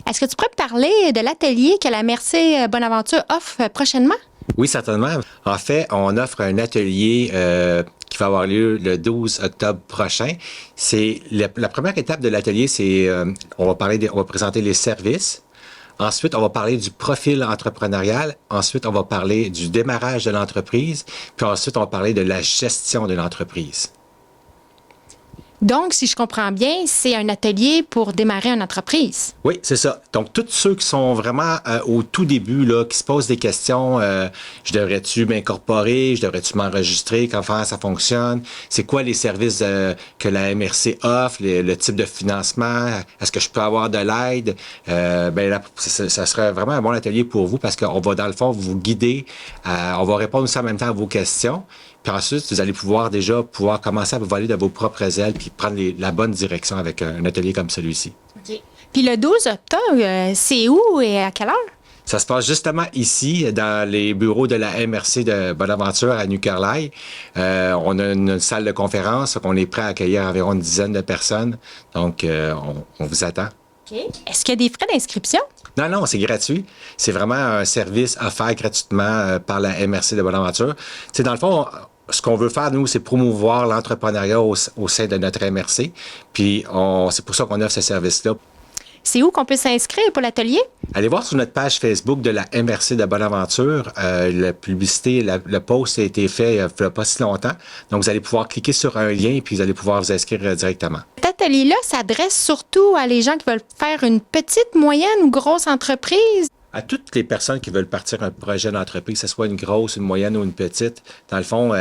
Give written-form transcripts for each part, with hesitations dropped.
Est-ce que tu pourrais me parler de l'atelier que la MRC Bonaventure offre prochainement? Oui, certainement. En fait, on offre un atelier qui va avoir lieu le 12 octobre prochain. C'est la première étape de l'atelier, c'est on va présenter les services. Ensuite, on va parler du profil entrepreneurial. Ensuite, on va parler du démarrage de l'entreprise. Puis ensuite, on va parler de la gestion de l'entreprise. Donc, si je comprends bien, c'est un atelier pour démarrer une entreprise. Oui, c'est ça. Donc, tous ceux qui sont vraiment au tout début, là, qui se posent des questions, je devrais-tu m'incorporer, je devrais-tu m'enregistrer, comment ça fonctionne, c'est quoi les services que la MRC offre, le type de financement, est-ce que je peux avoir de l'aide? Ben là, ça serait vraiment un bon atelier pour vous parce qu'on va, dans le fond, vous guider, on va répondre aussi en même temps à vos questions. Puis ensuite, vous allez pouvoir commencer à vous voler de vos propres ailes puis prendre la bonne direction avec un atelier comme celui-ci. OK. Puis le 12 octobre, c'est où et à quelle heure? Ça se passe justement ici, dans les bureaux de la MRC de Bonaventure à New Carlisle. On a une salle de conférence, on est prêt à accueillir environ une dizaine de personnes. Donc, on vous attend. OK. Est-ce qu'il y a des frais d'inscription? Non, non, c'est gratuit. C'est vraiment un service offert gratuitement par la MRC de Bonaventure. C'est dans le fond, ce qu'on veut faire, nous, c'est promouvoir l'entrepreneuriat au sein de notre MRC. Puis, c'est pour ça qu'on offre ce service-là. C'est où qu'on peut s'inscrire pour l'atelier? Allez voir sur notre page Facebook de la MRC de Bonaventure. La publicité, le post a été fait il n'y a pas si longtemps. Donc, vous allez pouvoir cliquer sur un lien et puis vous allez pouvoir vous inscrire directement. Cet atelier-là s'adresse surtout à les gens qui veulent faire une petite, moyenne ou grosse entreprise. À toutes les personnes qui veulent partir un projet d'entreprise, que ce soit une grosse, une moyenne ou une petite, dans le fond,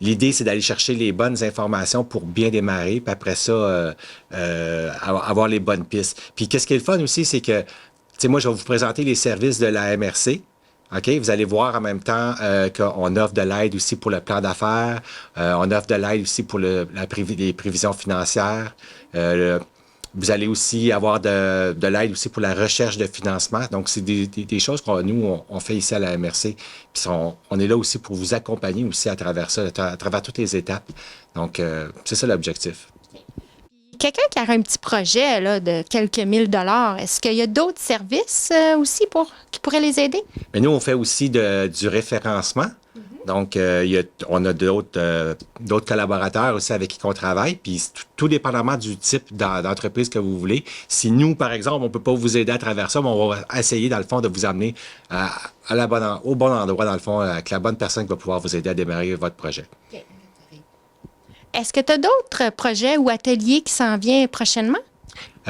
l'idée, c'est d'aller chercher les bonnes informations pour bien démarrer, puis après ça, avoir les bonnes pistes. Puis qu'est-ce qui est le fun aussi, c'est que, tu sais, moi, je vais vous présenter les services de la MRC. OK? Vous allez voir en même temps qu'on offre de l'aide aussi pour le plan d'affaires. On offre de l'aide aussi pour les prévisions financières. Vous allez aussi avoir de l'aide aussi pour la recherche de financement. Donc, c'est des choses qu'on nous, on fait ici à la MRC. Puis on est là aussi pour vous accompagner aussi à travers ça, à travers toutes les étapes. Donc, c'est ça l'objectif. Quelqu'un qui a un petit projet là, de quelques mille dollars, est-ce qu'il y a d'autres services aussi qui pourraient les aider? Mais nous, on fait aussi du référencement. Donc, on a d'autres collaborateurs aussi avec qui on travaille. Puis, tout dépendamment du type d'entreprise que vous voulez. Si nous, par exemple, on ne peut pas vous aider à travers ça, mais on va essayer, dans le fond, de vous amener au bon endroit, dans le fond, avec la bonne personne qui va pouvoir vous aider à démarrer votre projet. Okay. Est-ce que tu as d'autres projets ou ateliers qui s'en viennent prochainement?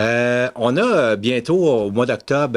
On a bientôt, au mois d'octobre,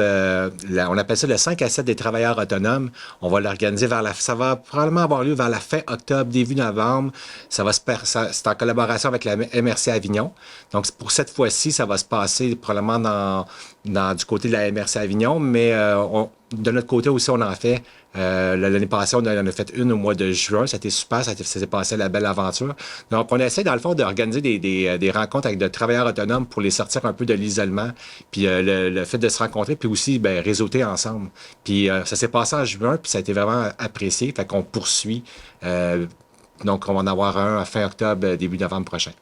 on appelle ça le 5 à 7 des travailleurs autonomes. On va l'organiser ça va probablement avoir lieu vers la fin octobre, début novembre. C'est en collaboration avec la MRC Avignon. Donc, pour cette fois-ci, ça va se passer probablement du côté de la MRC Avignon, mais de notre côté aussi, on en fait. L'année passée, on en a fait une au mois de juin. Ça a été super, ça s'est passé la belle aventure. Donc, on essaie, dans le fond, d'organiser des rencontres avec de travailleurs autonomes pour les sortir un peu de l'isolement, puis le fait de se rencontrer, puis aussi réseauter ensemble. Puis ça s'est passé en juin, puis ça a été vraiment apprécié. Fait qu'on poursuit. Donc, on va en avoir un à fin octobre, début novembre prochain.